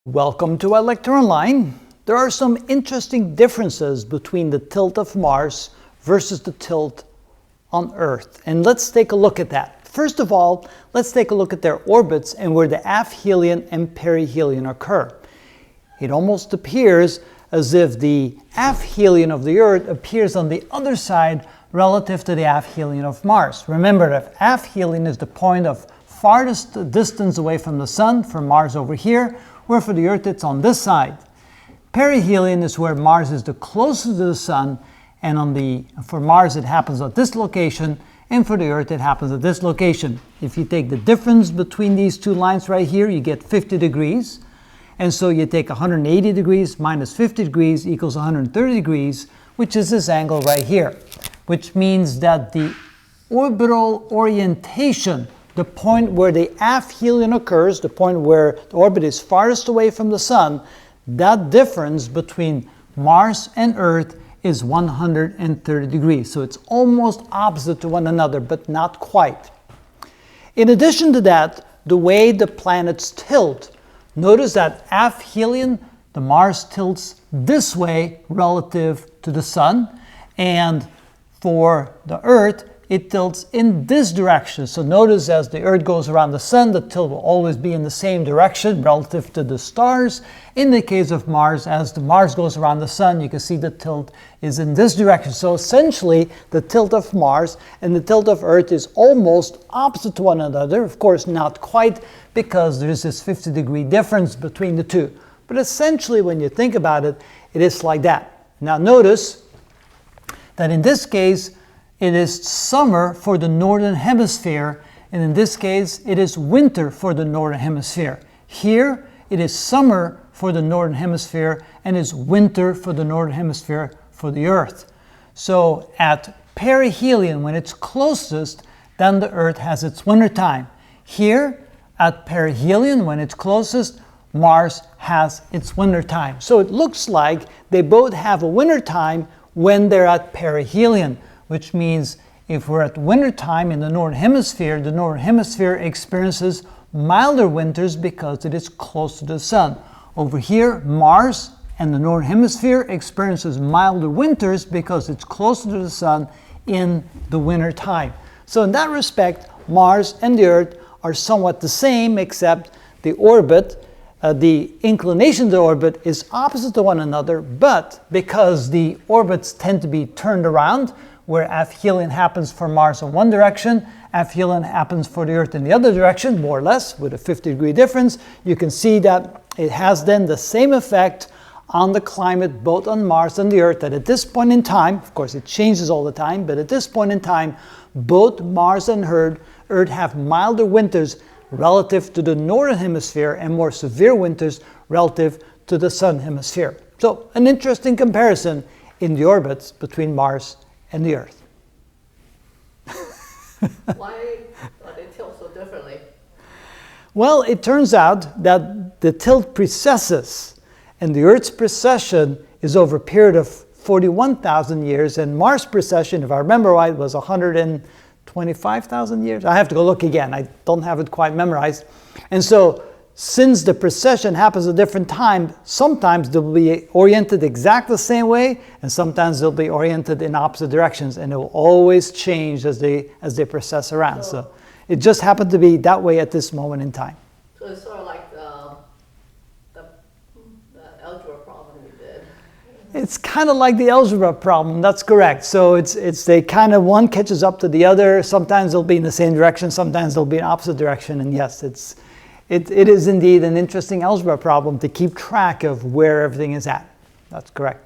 Welcome to our lecture online. There are some interesting differences between the tilt of Mars versus the tilt on Earth. And let's take a look at that. First of all, let's take a look at their orbits and where the aphelion and perihelion occur. It almost appears as if the aphelion of the Earth appears on the other side relative to the aphelion of Mars. Remember that aphelion is the point of farthest distance away from the Sun, from Mars over here, where for the Earth it's on this side. Perihelion is where Mars is the closest to the Sun, and for Mars it happens at this location, and for the Earth it happens at this location. If you take the difference between these two lines right here, you get 50 degrees. And so you take 180 degrees minus 50 degrees equals 130 degrees, which is this angle right here, which means that the orbital orientation, the point where the aphelion occurs, the point where the orbit is farthest away from the Sun, that difference between Mars and Earth is 130 degrees. So it's almost opposite to one another, but not quite. In addition to that, the way the planets tilt, notice that aphelion, the Mars tilts this way relative to the Sun, and for the Earth, it tilts in this direction. So notice as the Earth goes around the Sun, the tilt will always be in the same direction relative to the stars. In the case of Mars, as the Mars goes around the Sun, you can see the tilt is in this direction. So essentially, the tilt of Mars and the tilt of Earth is almost opposite to one another. Of course, not quite, because there is this 50-degree difference between the two. But essentially, when you think about it, it is like that. Now notice that in this case, it is summer for the northern hemisphere, and in this case, it is winter for the northern hemisphere. Here, it is summer for the northern hemisphere, and it's winter for the northern hemisphere for the Earth. So at perihelion, when it's closest, then the Earth has its winter time. Here, at perihelion, when it's closest, Mars has its winter time. So it looks like they both have a winter time when they're at perihelion, which means if we're at winter time in the northern hemisphere experiences milder winters because it is close to the Sun. Over here, Mars and the northern hemisphere experiences milder winters because it's closer to the Sun in the winter time. So in that respect, Mars and the Earth are somewhat the same, except the orbit, the inclination of the orbit is opposite to one another, but because the orbits tend to be turned around, where aphelion happens for Mars in one direction, aphelion happens for the Earth in the other direction, more or less, with a 50-degree difference, you can see that it has then the same effect on the climate, both on Mars and the Earth, that at this point in time, of course it changes all the time, but at this point in time, both Mars and Earth have milder winters relative to the northern hemisphere and more severe winters relative to the southern hemisphere. So an interesting comparison in the orbits between Mars and the Earth. Why do they tilt so differently? Well, it turns out that the tilt precesses, and the Earth's precession is over a period of 41,000 years, and Mars' precession, if I remember right, was 125,000 years. I have to go look again. I don't have it quite memorized. And so, since the precession happens at a different time, sometimes they'll be oriented exactly the same way, and sometimes they'll be oriented in opposite directions, and it will always change as they precess around. So it just happened to be that way at this moment in time. So it's sort of like the algebra problem we did. It's kind of like the algebra problem. That's correct. So it's they kind of one catches up to the other. Sometimes they'll be in the same direction. Sometimes they'll be in opposite direction. And yes, it is indeed an interesting algebra problem to keep track of where everything is at. That's correct.